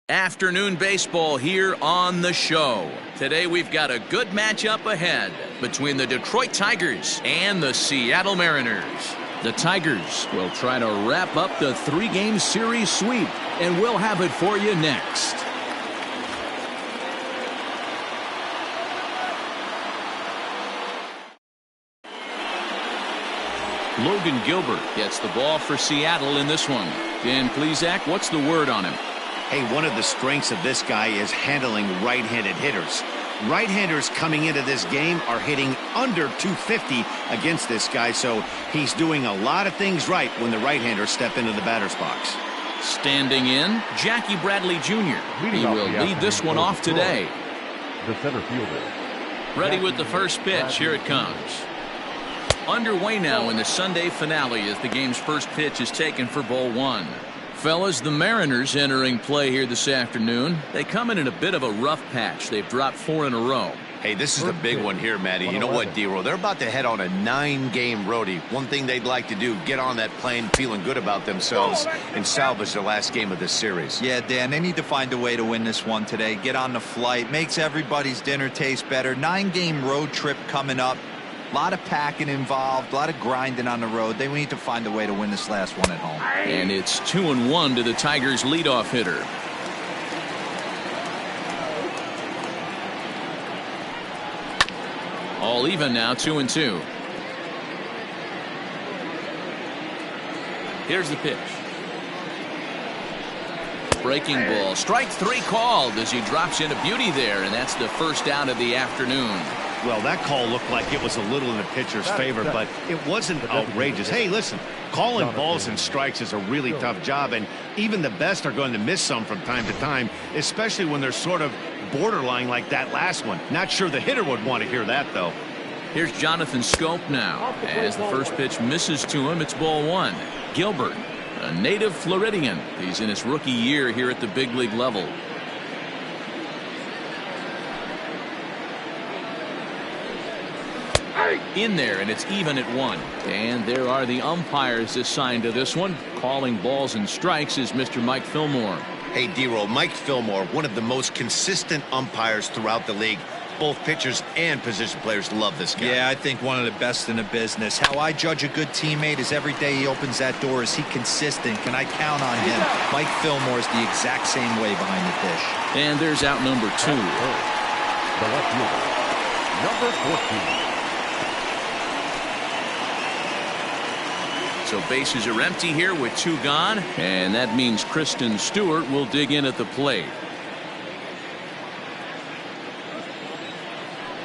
Afternoon baseball here on the show. Today we've got a good matchup ahead between the Detroit Tigers and the Seattle Mariners. The Tigers will try to wrap up the three-game series sweep, and we'll have it for you next. Logan Gilbert gets the ball for Seattle in this one. Dan Plesac, what's the word on him? Hey, one of the strengths of this guy is handling right-handed hitters. Right-handers coming into this game are hitting under 250 against this guy, so he's doing a lot of things right when the right-handers step into the batter's box. Standing in, Jackie Bradley Jr. He will lead this one off today. The center fielder. Ready with the first pitch. Here it comes. Underway now in the Sunday finale as the game's first pitch is taken for ball one. Fellas, the Mariners entering play here this afternoon. They come in a bit of a rough patch. They've dropped 4 in a row. Hey, this is a big one here, Matty. You know what, D-Roll? They're about to head on a 9-game roadie. One thing they'd like to do, get on that plane feeling good about themselves and salvage the last game of this series. Yeah, Dan, they need to find a way to win this one today. Get on the flight. Makes everybody's dinner taste better. 9-game road trip coming up. A lot of packing involved, a lot of grinding on the road. They need to find a way to win this last one at home. And it's 2-1 to the Tigers' leadoff hitter. All even now, 2-2. Here's the pitch. Breaking ball. Strike 3 called as he drops into beauty there, and that's the first out of the afternoon. Well, that call looked like it was a little in the pitcher's favor, but it wasn't outrageous. Hey, listen, calling balls and strikes is a really tough job, and even the best are going to miss some from time to time, especially when they're sort of borderline like that last one. Not sure the hitter would want to hear that, though. Here's Jonathan Schoop now. As the first pitch misses to him, it's ball one. Gilbert, a native Floridian. He's in his rookie year here at the big league level. In there, and it's even at 1. And there are the umpires assigned to this one. Calling balls and strikes is Mr. Mike Fillmore. Hey, D-Roll, Mike Fillmore, one of the most consistent umpires throughout the league. Both pitchers and position players love this guy. Yeah, I think one of the best in the business. How I judge a good teammate is every day he opens that door. Is he consistent? Can I count on him? Mike Fillmore is the exact same way behind the dish. And there's out number 2. The left fielder, number 14. So bases are empty here with 2 gone, and that means Kristen Stewart will dig in at the plate.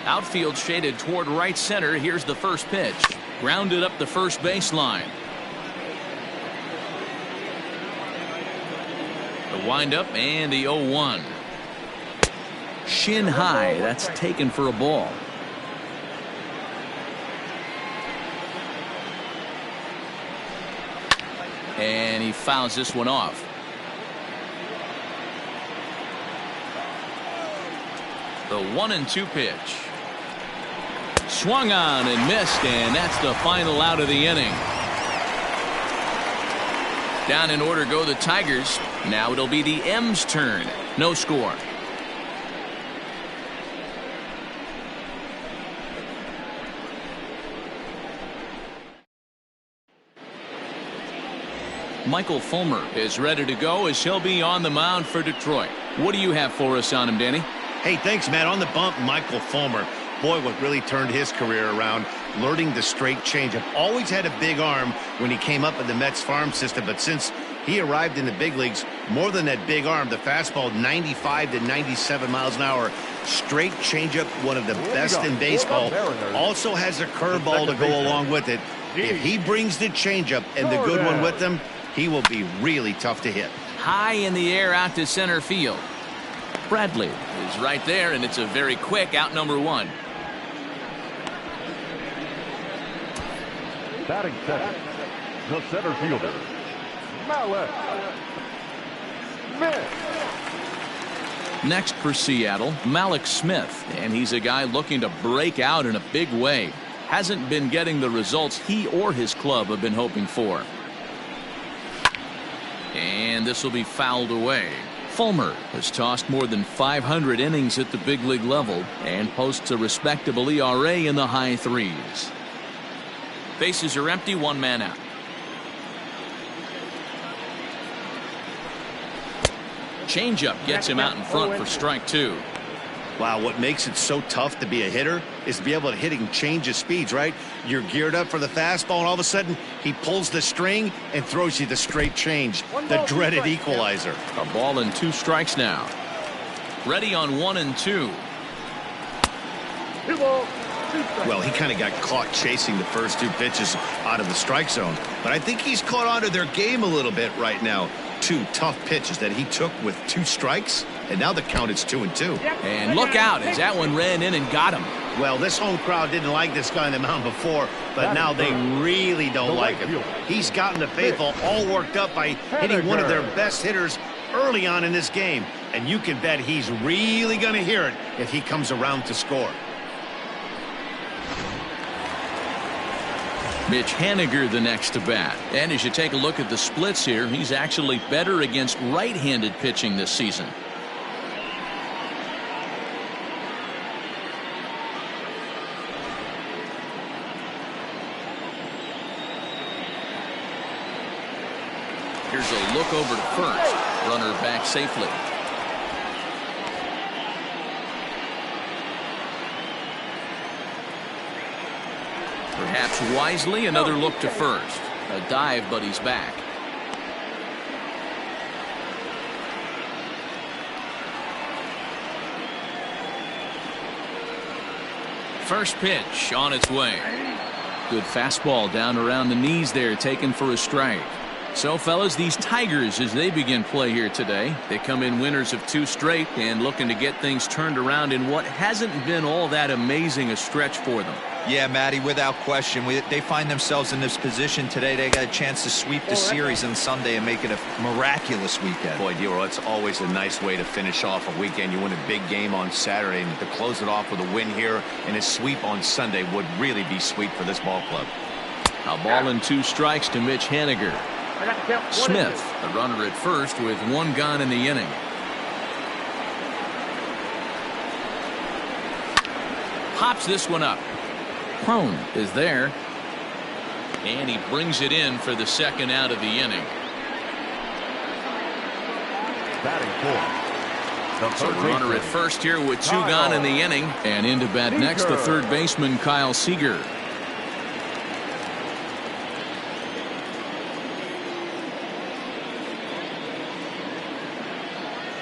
Outfield shaded toward right center. Here's the first pitch. Grounded up the first baseline. The windup and the 0-1. Shin high. That's taken for a ball. And he fouls this one off. The 1-2 pitch. Swung on and missed, and that's the final out of the inning. Down in order go the Tigers. Now it'll be the M's turn. No score. Michael Fulmer is ready to go as he'll be on the mound for Detroit. What do you have for us on him, Danny? Hey, thanks, Matt. On the bump, Michael Fulmer. Boy, what really turned his career around, learning the straight changeup. Always had a big arm when he came up in the Mets farm system, but since he arrived in the big leagues, more than that big arm, the fastball 95 to 97 miles an hour. Straight changeup, one of the best in baseball. Also has a curveball to go along with it. If he brings the changeup and the good one with him, he will be really tough to hit. High in the air out to center field. Bradley is right there, and it's a very quick out number 1. Batting second, the center fielder, Mallex Smith. Next for Seattle, Mallex Smith, and he's a guy looking to break out in a big way. Hasn't been getting the results he or his club have been hoping for. And this will be fouled away. Fulmer has tossed more than 500 innings at the big league level and posts a respectable ERA in the high threes. Bases are empty, one man out. Changeup gets him out in front for strike two. Wow, what makes it so tough to be a hitter is to be able to hit and change his speeds, right? You're geared up for the fastball, and all of a sudden, he pulls the string and throws you the straight change, the dreaded equalizer. A ball and 2 strikes now. Ready on 1 and 2. Well, he kind of got caught chasing the first 2 pitches out of the strike zone, but I think he's caught on to their game a little bit right now. 2 tough pitches that he took with 2 strikes, and now the count is 2-2. And look out as that one ran in and got him. Well, this home crowd didn't like this guy on the mound before, but now they really don't like him. He's gotten the faithful all worked up by hitting one of their best hitters early on in this game, and you can bet he's really going to hear it if he comes around to score. Mitch Haniger the next to bat. And as you take a look at the splits here, he's actually better against right-handed pitching this season. Here's a look over to first. Runner back safely. Perhaps wisely, another look to first. A dive, but he's back. First pitch on its way. Good fastball down around the knees there, taken for a strike. So, fellas, these Tigers, as they begin play here today, they come in winners of 2 straight and looking to get things turned around in what hasn't been all that amazing a stretch for them. Yeah, Matty, without question. They find themselves in this position today. They got a chance to sweep the series on Sunday and make it a miraculous weekend. Boy, Dero, it's always a nice way to finish off a weekend. You win a big game on Saturday, and to close it off with a win here and a sweep on Sunday would really be sweet for this ball club. A ball and 2 strikes to Mitch Haniger. Smith, the runner at first with 1 gone in the inning. Pops this one up. Crone is there. And he brings it in for the 2nd out of the inning. So runner at first here with 2 gone in the inning. And into bat next, the 3rd baseman, Kyle Seager.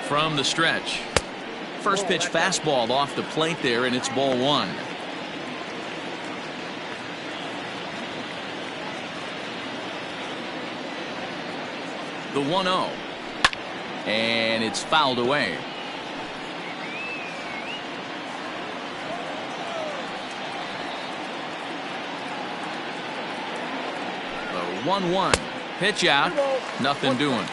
From the stretch. First pitch fastball off the plate there, and it's ball 1. The 1-0. And it's fouled away. The 1-1. Pitch out. Nothing doing.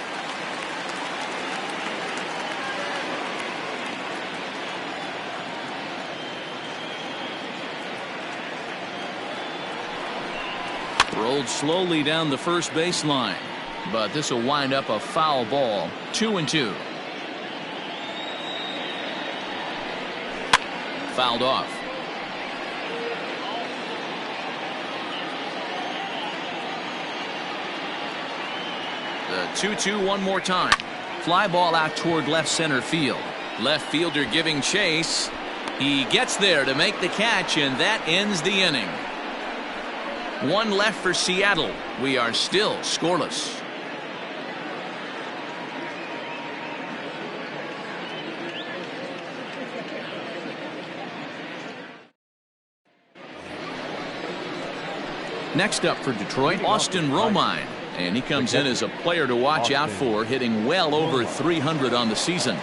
Rolled slowly down the first baseline, but this will wind up a foul ball. 2-2. Fouled off. The 2-2 one more time. Fly ball out toward left center field. Left fielder giving chase. He gets there to make the catch, and that ends the inning. 1 left for Seattle. We are still scoreless. Next up for Detroit, Austin Romine. And he comes in as a player to watch out for, hitting well over 300 on the season.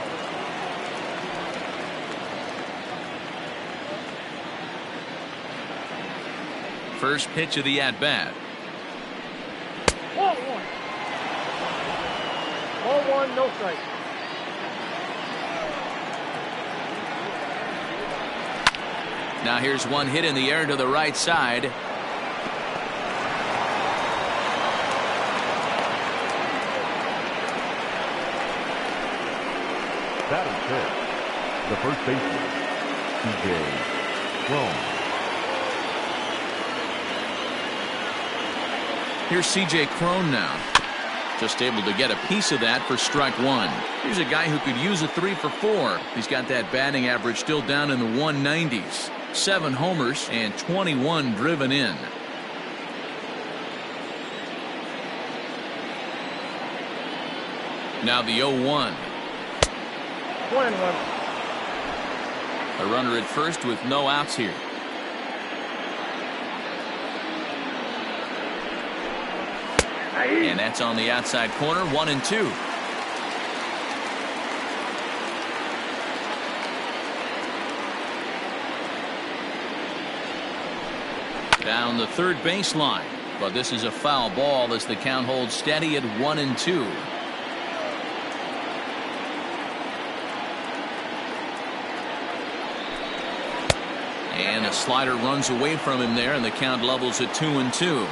First pitch of the at-bat. 1-1. Ball 1, no strike. Now here's one hit in the air to the right side. pitch, the first baseman, C.J. Cron. Here's C.J. Cron now. Just able to get a piece of that for strike one. Here's a guy who could use a 3 for 4. He's got that batting average still down in the 190s. 7 homers and 21 driven in. Now the 0-1. 1-1. A runner at first with no outs here. And that's on the outside corner. 1-2. Down the third baseline, but this is a foul ball as the count holds steady at 1-2. And a slider runs away from him there, and the count levels at 2-2.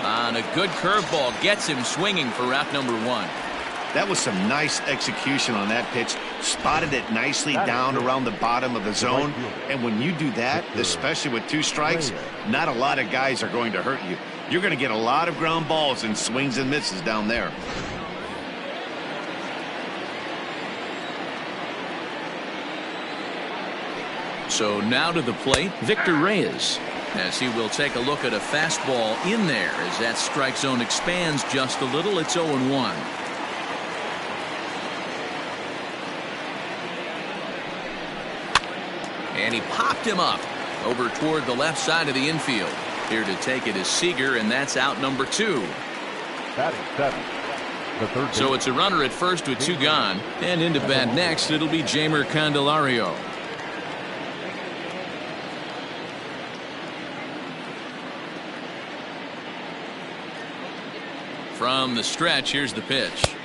And a good curveball gets him swinging for out number 1. That was some nice execution on that pitch. Spotted it nicely down around the bottom of the zone. And when you do that, especially with 2 strikes, not a lot of guys are going to hurt you. You're going to get a lot of ground balls and swings and misses down there. So now to the plate, Victor Reyes, as he will take a look at a fastball in there as that strike zone expands just a little. It's 0-1. And he popped him up over toward the left side of the infield. Here to take it is Seager, and that's out number 2. Batting 7. The third. So it's a runner at first with 2 gone, and into bat next it'll be Jeimer Candelario. From the stretch, here's the pitch.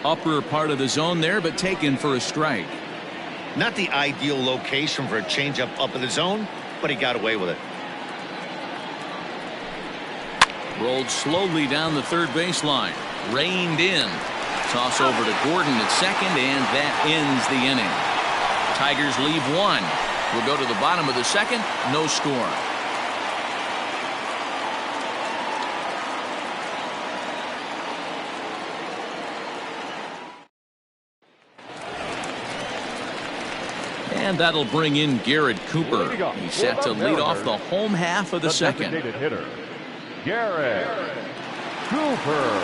Upper part of the zone there, but taken for a strike. Not the ideal location for a changeup up in the zone, but he got away with it. Rolled slowly down the third baseline. Reined in. Toss over to Gordon at second, and that ends the inning. Tigers leave 1. We'll go to the bottom of the second. No score. And that'll bring in Garrett Cooper. He's set to lead off the home half of the second. Designated hitter, Garrett Cooper.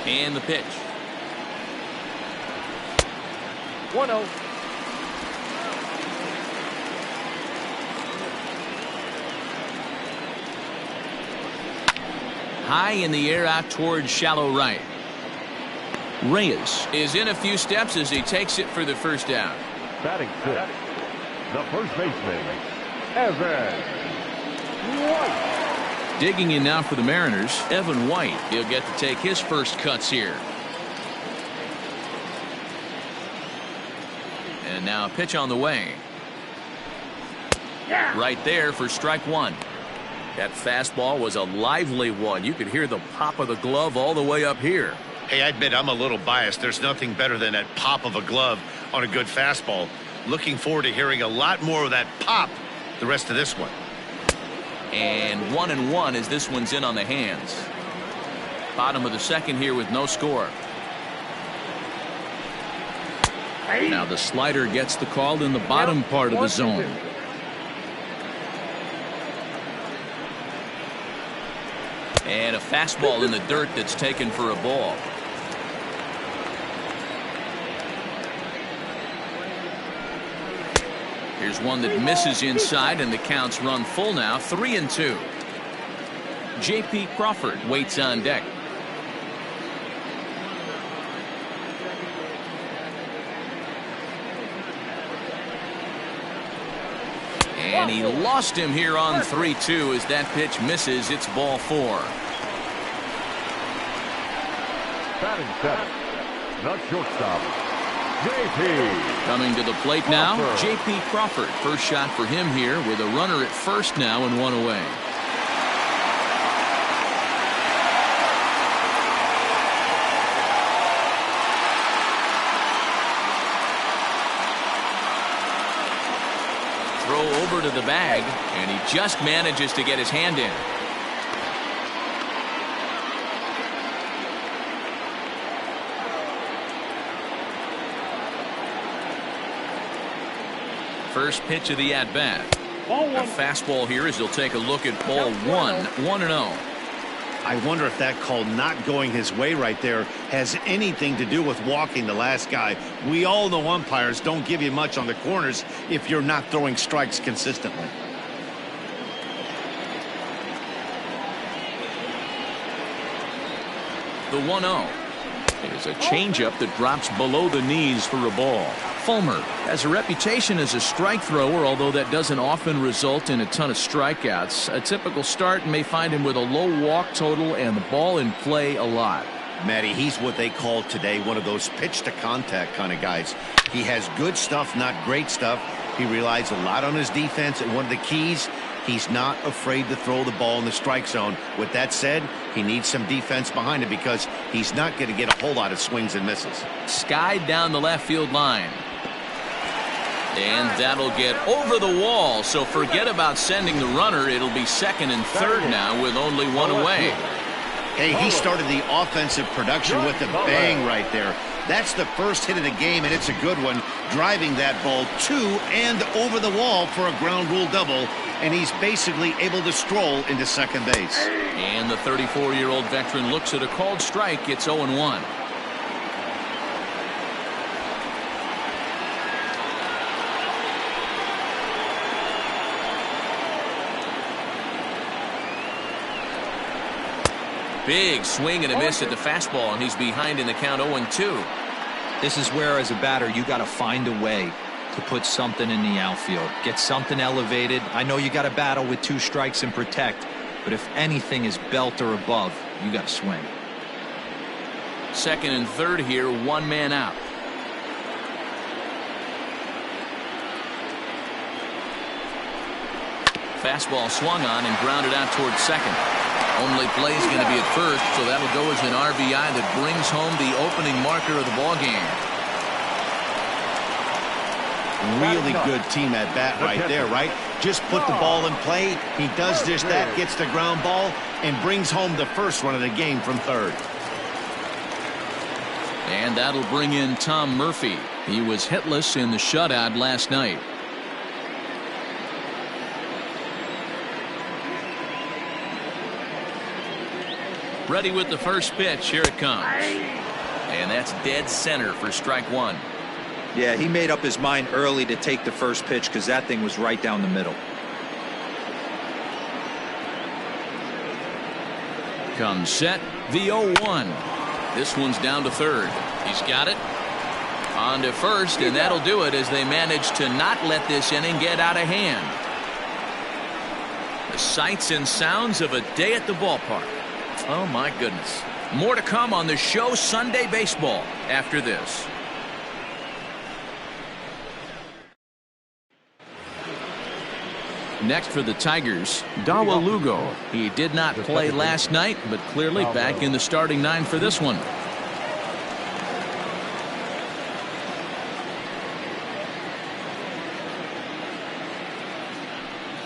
And the pitch. 1-0. High in the air out towards shallow right. Reyes is in a few steps as he takes it for the first down. Batting 6. The first baseman, Evan White. Digging in now for the Mariners, Evan White. He'll get to take his first cuts here. And now a pitch on the way. Right there for strike 1. That fastball was a lively one. You could hear the pop of the glove all the way up here. Hey, I admit I'm a little biased. There's nothing better than that pop of a glove on a good fastball. Looking forward to hearing a lot more of that pop the rest of this one. And 1-1 as this one's in on the hands. Bottom of the second here with no score. Now the slider gets the call in the bottom part of the zone. And a fastball in the dirt that's taken for a ball. Here's one that misses inside, and the counts run full now. 3-2. J.P. Crawford waits on deck. And he lost him here on 3-2 as that pitch misses. It's ball 4. Batting 7. The shortstop, J.P. Coming to the plate now, J.P. Crawford. First shot for him here with a runner at first now and one away. Throw over to the bag, and he just manages to get his hand in. First pitch of the at-bat. A fastball here as he'll take a look at ball one. 1-0. I wonder if that call not going his way right there has anything to do with walking the last guy. We all know umpires don't give you much on the corners if you're not throwing strikes consistently. The 1-0 is a changeup that drops below the knees for a ball. Fulmer has a reputation as a strike thrower, although that doesn't often result in a ton of strikeouts. A typical start may find him with a low walk total and the ball in play a lot. Matty, he's what they call today one of those pitch to contact kind of guys. He has good stuff, not great stuff. He relies a lot on his defense, and one of the keys, he's not afraid to throw the ball in the strike zone. With that said, he needs some defense behind it because he's not going to get a whole lot of swings and misses. Skied down the left field line. And that'll get over the wall, so forget about sending the runner. It'll be second and third now with only one away. Hey, he started the offensive production with a bang right there. That's the first hit of the game, and it's a good one, driving that ball to and over the wall for a ground rule double, and he's basically able to stroll into second base. And the 34-year-old veteran looks at a called strike. It's 0-1. Big swing and a miss at the fastball, and he's behind in the count 0-2. This is where, as a batter, you got to find a way to put something in the outfield. Get something elevated. I know you got to battle with 2 strikes and protect, but if anything is belt or above, you got to swing. Second and third here, one man out. Fastball swung on and grounded out towards second. Only play is going to be at first, so that'll go as an RBI that brings home the opening marker of the ball game. Really good team at bat right there, right? Just put the ball in play. He does just that, gets the ground ball, and brings home the first run of the game from third. And that'll bring in Tom Murphy. He was hitless in the shutout last night. Ready with the first pitch. Here it comes. And that's dead center for strike one. Yeah, he made up his mind early to take the first pitch because that thing was right down the middle. Comes set, the 0-1. This one's down to third. He's got it. On to first, and that'll do it as they manage to not let this inning get out of hand. The sights and sounds of a day at the ballpark. Oh, my goodness. More to come on the show Sunday Baseball after this. Next for the Tigers, Dawa Lugo. He did not play last night, but clearly back in the starting 9 for this one.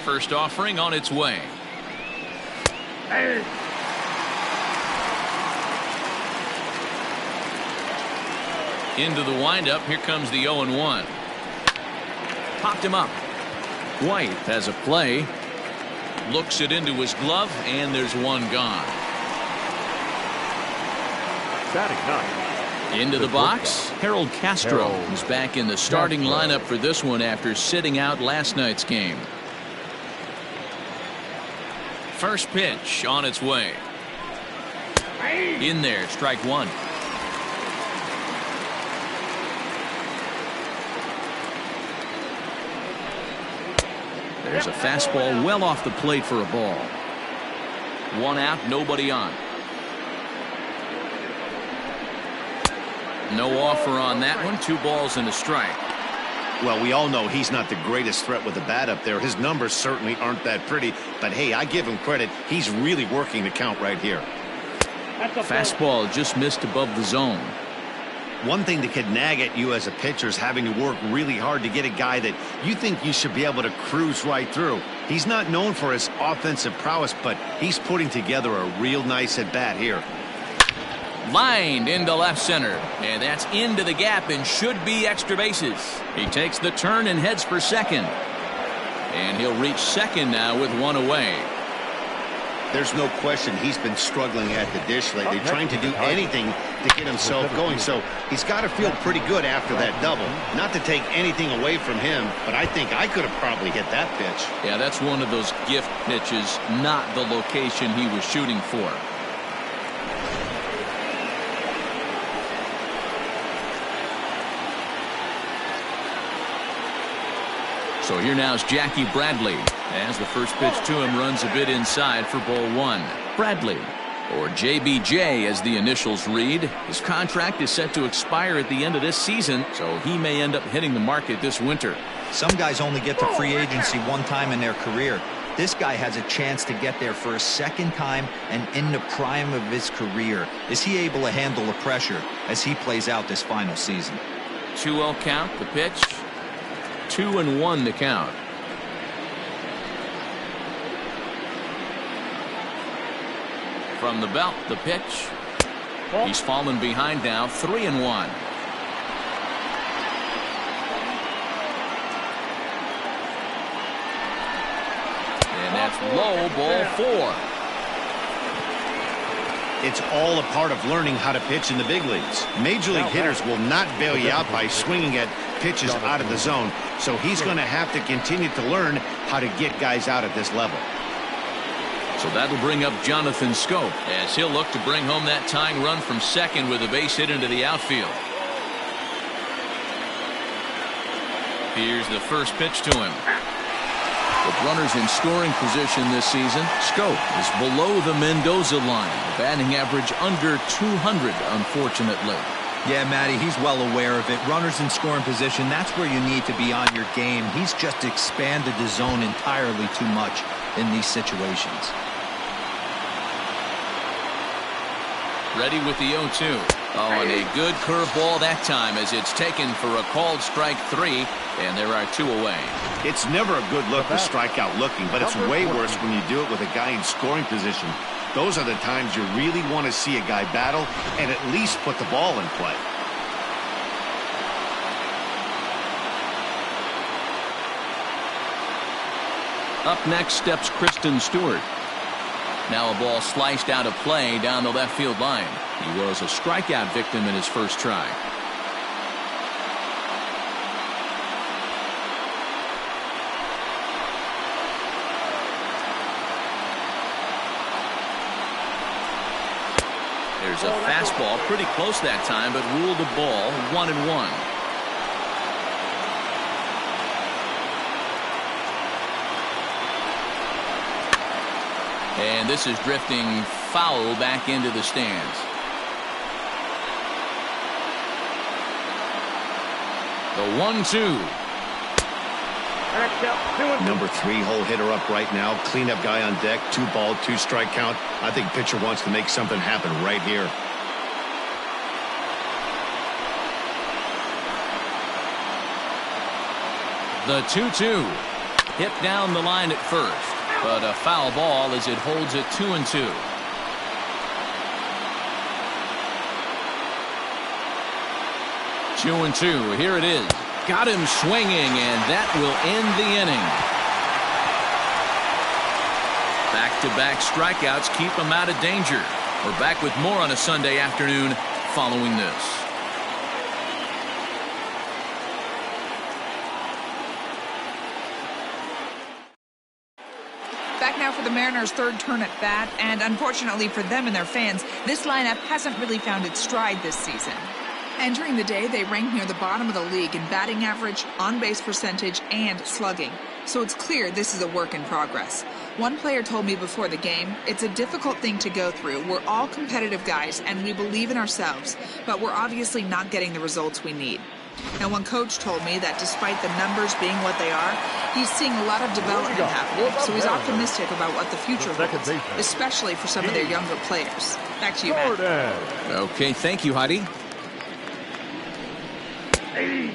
First offering on its way. Into the windup. Here comes the 0-1. Popped him up. White has a play. Looks it into his glove, and there's one gone. Into the box, Harold Castro is back in the starting lineup for this one after sitting out last night's game. First pitch on its way. In there, strike one. There's a fastball well off the plate for a ball. One out, nobody on. No offer on that one. 2 balls and a strike. Well, we all know he's not the greatest threat with the bat up there. His numbers certainly aren't that pretty. But, hey, I give him credit. He's really working the count right here. Fastball just missed above the zone. One thing that could nag at you as a pitcher is having to work really hard to get a guy that you think you should be able to cruise right through. He's not known for his offensive prowess, but he's putting together a real nice at-bat here. Lined into left center, and that's into the gap and should be extra bases. He takes the turn and heads for second, and he'll reach second now with 1 away. There's no question he's been struggling at the dish lately, trying to do anything to get himself going, so he's got to feel pretty good after that double. Not to take anything away from him, but I think I could have probably hit that pitch. Yeah, that's one of those gift pitches, not the location he was shooting for. So here now is Jackie Bradley, as the first pitch to him runs a bit inside for ball 1. Bradley, or JBJ as the initials read. His contract is set to expire at the end of this season, so he may end up hitting the market this winter. Some guys only get to free agency one time in their career. This guy has a chance to get there for a second time and in the prime of his career. Is he able to handle the pressure as he plays out this final season? 2-0 count, the pitch. 2-1 the count. From the belt, the pitch. He's fallen behind now, 3-1. And that's low, ball 4. It's all a part of learning how to pitch in the big leagues. Major league hitters will not bail you out by swinging at pitches out of the zone, so he's going to have to continue to learn how to get guys out at this level. So that'll bring up Jonathan Schoop as he'll look to bring home that tying run from second with a base hit into the outfield. Here's the first pitch to him. With runners in scoring position this season, Schoop is below the Mendoza line. The batting average under 200, unfortunately. Yeah, Matty, he's well aware of it. Runners in scoring position, that's where you need to be on your game. He's just expanded the zone entirely too much in these situations. Ready with the 0-2. Oh, and a good curveball that time as it's taken for a called strike 3, and there are 2 away. It's never a good look to strike out looking, but it's way worse when you do it with a guy in scoring position. Those are the times you really want to see a guy battle and at least put the ball in play. Up next steps Kristen Stewart. Now a ball sliced out of play down the left field line. He was a strikeout victim in his first try. There's a fastball pretty close that time, but ruled a ball, 1-1. And this is drifting foul back into the stands. The 1-2. Number 3 hole hitter up right now. Cleanup guy on deck. 2 ball, 2 strike count. I think pitcher wants to make something happen right here. The 2-2. Hit down the line at first, but a foul ball as it holds it 2-2. Two and two. Here it is. Got him swinging, and that will end the inning. Back-to-back strikeouts keep him out of danger. We're back with more on a Sunday afternoon following this. Back now for the Mariners' third turn at bat, and unfortunately for them and their fans, this lineup hasn't really found its stride this season. Entering the day, they rank near the bottom of the league in batting average, on-base percentage, and slugging. So it's clear this is a work in progress. One player told me before the game, it's a difficult thing to go through. We're all competitive guys, and we believe in ourselves, but we're obviously not getting the results we need. Now, one coach told me that despite the numbers being what they are, he's seeing a lot of development happening, so he's optimistic about what the future holds, especially for some of their younger players. Back to you, Matt. Okay, thank you, Heidi.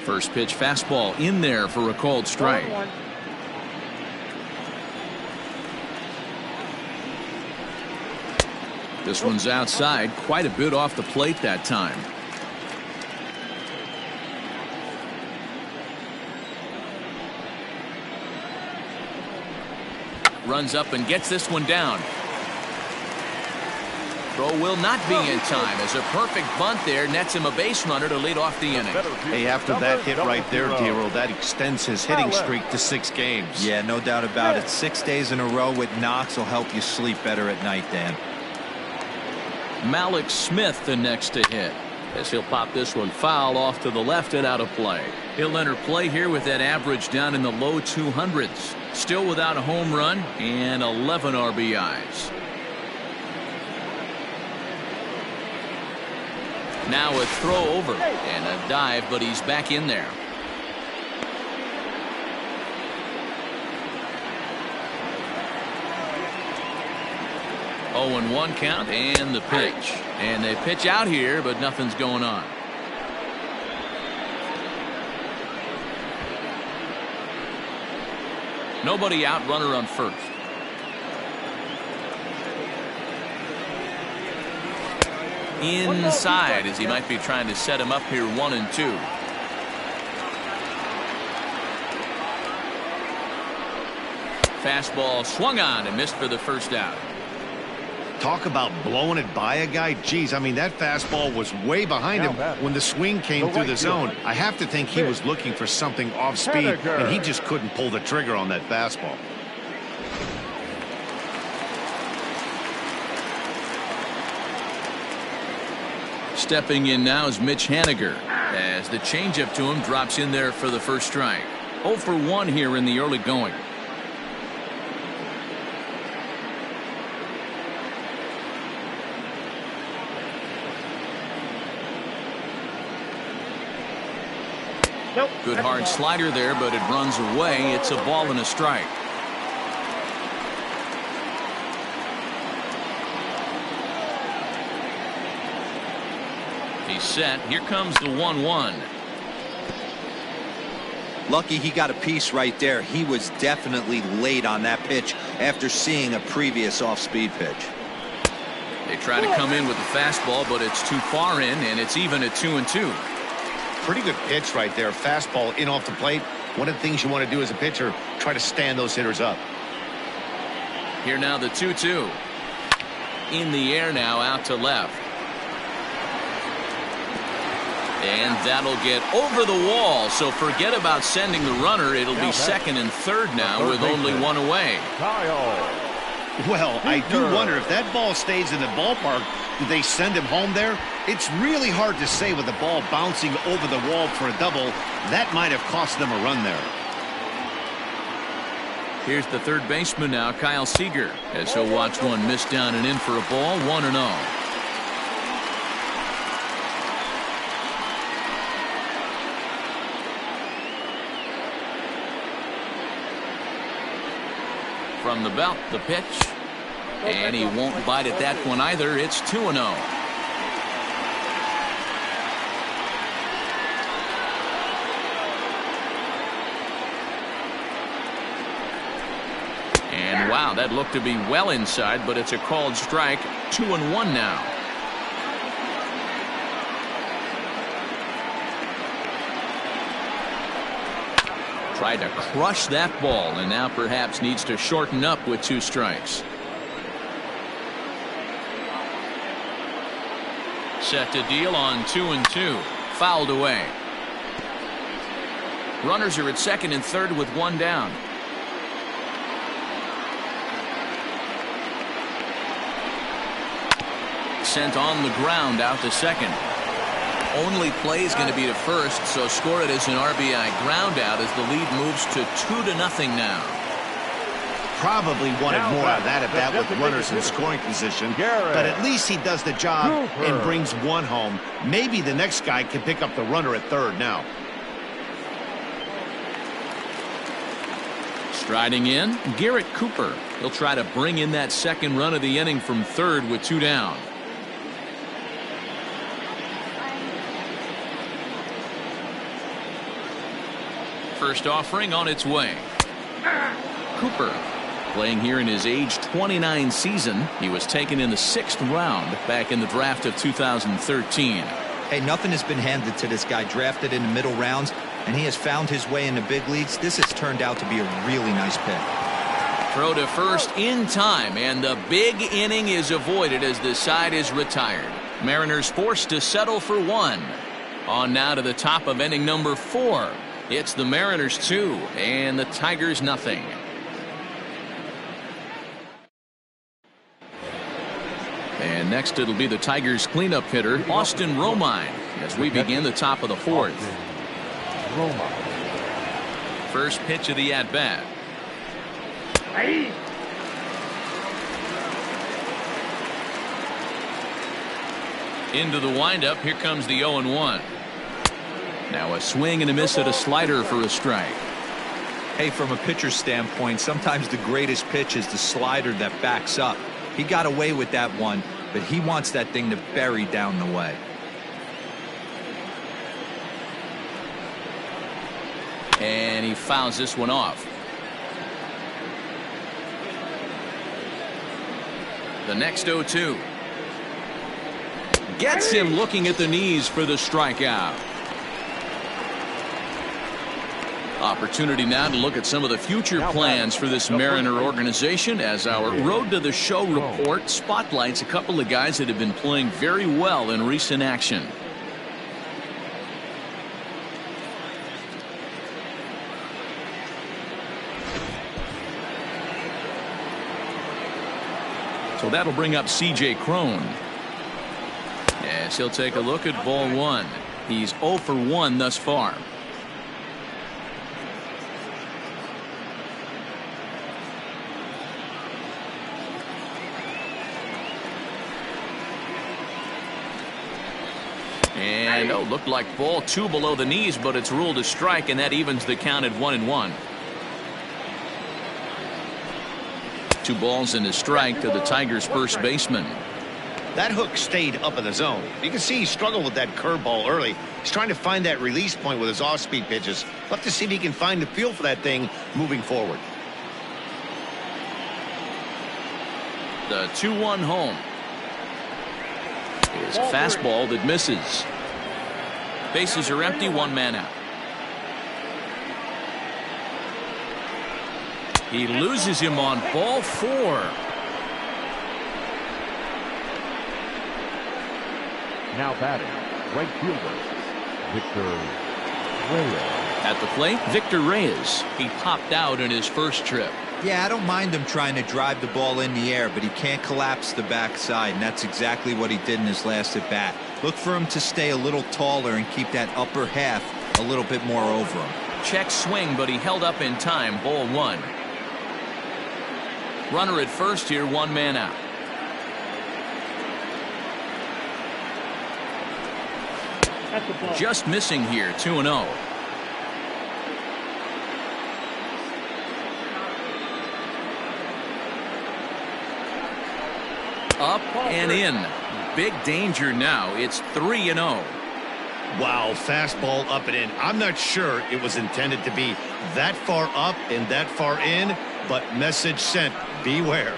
First pitch fastball in there for a called strike. This one's outside, quite a bit off the plate that time. Runs up and gets this one down. Throw will not be in time as a perfect bunt there nets him a base runner to lead off the inning. Hey, after that hit right there, Dero, that extends his hitting streak to 6 games. Yeah, no doubt about it. 6 days in a row with knocks will help you sleep better at night, Dan. Malik Smith the next to hit, as he'll pop this one foul off to the left and out of play. He'll enter play here with that average down in the low 200s. Still without a home run and 11 RBIs. Now a throw over and a dive, but he's back in there. Oh, and 1 count and the pitch. And they pitch out here, but nothing's going on. Nobody out, runner on first. Inside, as he might be trying to set him up here 1-2. Fastball swung on and missed for the first out. Talk about blowing it by a guy. Geez, I mean, that fastball was way behind him when the swing came through the zone. I have to think he was looking for something off speed, and he just couldn't pull the trigger on that fastball. Stepping in now is Mitch Haniger, as the changeup to him drops in there for the first strike. 0 for 1 here in the early going. Good hard slider there, but it runs away. It's a ball and a strike. He's set. Here comes the 1-1. Lucky he got a piece right there. He was definitely late on that pitch after seeing a previous off-speed pitch. They try to come in with the fastball, but it's too far in, and it's even at 2-2. Pretty good pitch right there. Fastball in off the plate. One of the things you want to do as a pitcher, try to stand those hitters up. Here now the 2-2. In the air now, out to left. And that'll get over the wall, so forget about sending the runner. It'll be second and third now with only 1 away. Well, I do wonder if that ball stays in the ballpark, do they send him home there? It's really hard to say with the ball bouncing over the wall for a double. That might have cost them a run there. Here's the third baseman now, Kyle Seager, as he'll watch one miss down and in for a ball, 1-0. From the belt, the pitch, and he won't bite at that one either. It's 2-0. And wow, that looked to be well inside, but it's a called strike. 2-1 now. Tried to crush that ball, and now perhaps needs to shorten up with 2 strikes. Set to deal on 2-2. Fouled away. Runners are at second and third with 1 down. Sent on the ground out to second. Only play is going to be to first, so score it as an RBI ground out as the lead moves to 2-0 now. probably wanted more out of that at bat with runners in scoring position, but at least he does the job and brings one home. Maybe the next guy can pick up the runner at third now. Striding in, Garrett Cooper. He'll try to bring in that second run of the inning from third with 2 down. First offering on its way. Cooper playing here in his age 29 season. He was taken in the 6th round back in the draft of 2013. Hey, nothing has been handed to this guy. Drafted in the middle rounds, and he has found his way in the big leagues. This has turned out to be a really nice pick. Throw to first in time, and the big inning is avoided as the side is retired. Mariners forced to settle for 1. On now to the top of inning number 4. It's the Mariners 2 and the Tigers nothing. And next it'll be the Tigers cleanup hitter, Austin Romine, as we begin the top of the 4th. First pitch of the at-bat. Into the windup. Here comes the 0-1. Now a swing and a miss at a slider for a strike. Hey, from a pitcher's standpoint, sometimes the greatest pitch is the slider that backs up. He got away with that one, but he wants that thing to bury down the way. And he fouls this one off. The next 0-2. Gets him looking at the knees for the strikeout. Opportunity now to look at some of the future plans for this Mariner organization as our Road to the Show report spotlights a couple of guys that have been playing very well in recent action. So that'll bring up C.J. Cron. As he'll take a look at ball 1. He's 0 for 1 thus far. And looked like ball 2 below the knees, but it's ruled a strike, and that evens the count at 1-1. 2 balls and a strike to the Tigers' first baseman. That hook stayed up in the zone. You can see he struggled with that curveball early. He's trying to find that release point with his off-speed pitches. We'll have to see if he can find the feel for that thing moving forward. The 2-1 home. Here's a fastball that misses. Bases are empty, 1 man out. He loses him on ball 4. Now batting, right fielder, Victor Reyes. At the plate, Victor Reyes. He popped out in his first trip. Yeah, I don't mind him trying to drive the ball in the air, but he can't collapse the backside, and that's exactly what he did in his last at bat. Look for him to stay a little taller and keep that upper half a little bit more over him. Check swing, but he held up in time. Ball 1. Runner at first here, 1 man out. Just missing here, 2-0. Up and in. Big danger now. It's 3-0. Wow, fastball up and in. I'm not sure it was intended to be that far up and that far in, but message sent. Beware.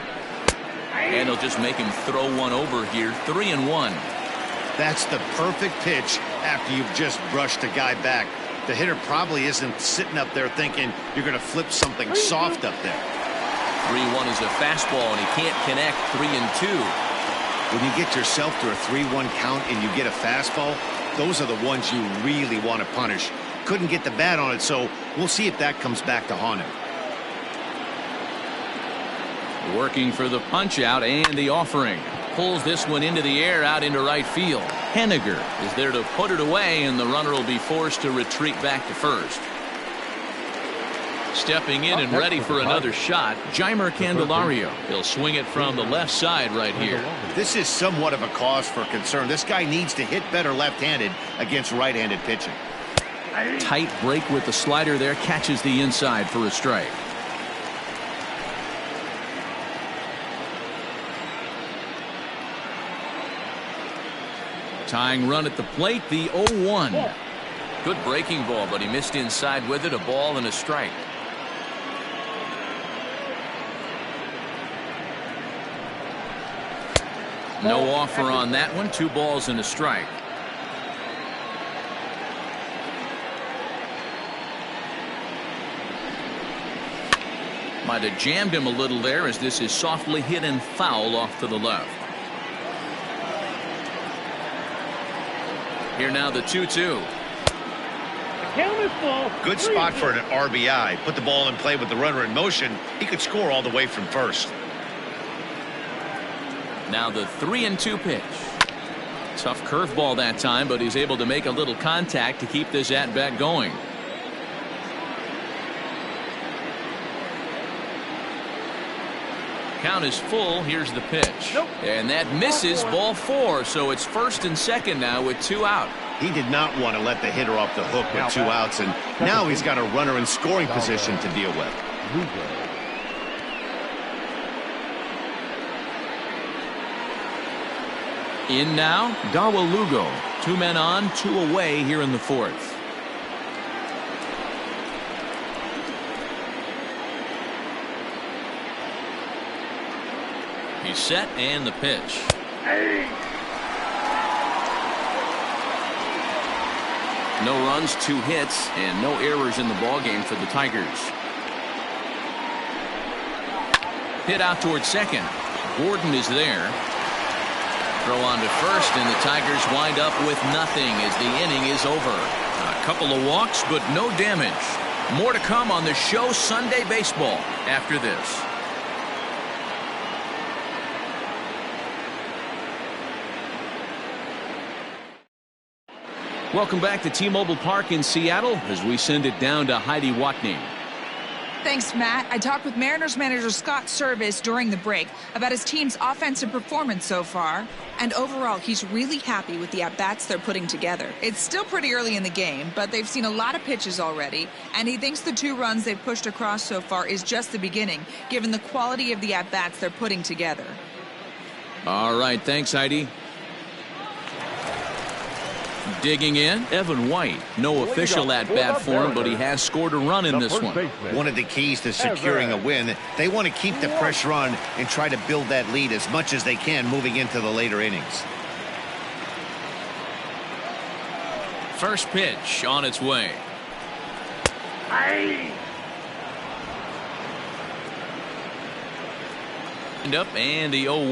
And he'll just make him throw one over here. 3-1. That's the perfect pitch after you've just brushed a guy back. The hitter probably isn't sitting up there thinking you're going to flip something soft up there. 3-1 is a fastball, and he can't connect. 3-2. When you get yourself to a 3-1 count and you get a fastball, those are the ones you really want to punish. Couldn't get the bat on it, so we'll see if that comes back to haunt him. Working for the punch out and the offering. Pulls this one into the air out into right field. Henniger is there to put it away, and the runner will be forced to retreat back to first. Stepping in and ready for another shot, Jeimer Candelario. He'll swing it from the left side right here. This is somewhat of a cause for concern. This guy needs to hit better left-handed against right-handed pitching. Tight break with the slider there, catches the inside for a strike. Tying run at the plate, the 0-1. Good breaking ball, but he missed inside with it. A ball and a strike. No offer on that one. 2 balls and a strike. Might have jammed him a little there as this is softly hit and foul off to the left. Here now the 2-2. Good spot for an RBI. Put the ball in play with the runner in motion. He could score all the way from first. Now the 3-2 pitch. Tough curveball that time, but he's able to make a little contact to keep this at-bat going. Count is full. Here's the pitch. And that misses, ball 4. So it's first and second now with 2 out. He did not want to let the hitter off the hook with 2 outs, and now he's got a runner in scoring position to deal with. In now, Dawa Lugo. 2 men on, 2 away here in the 4th. He's set and the pitch. No runs, 2 hits, and no errors in the ballgame for the Tigers. Hit out towards second. Gordon is there. Throw on to first, and the Tigers wind up with nothing as the inning is over. A couple of walks, but no damage. More to come on the show Sunday Baseball after this. Welcome back to T-Mobile Park in Seattle as we send it down to Heidi Watney. Thanks, Matt. I talked with Mariners manager Scott Service during the break about his team's offensive performance so far. And overall, he's really happy with the at-bats they're putting together. It's still pretty early in the game, but they've seen a lot of pitches already. And he thinks the 2 runs they've pushed across so far is just the beginning, given the quality of the at-bats they're putting together. All right, thanks, Heidi. Digging in, Evan White. No official at-bat for him, but he has scored a run in this one. One of the keys to securing a win, they want to keep the pressure on and try to build that lead as much as they can moving into the later innings. First pitch on its way. And up, and the 0-1.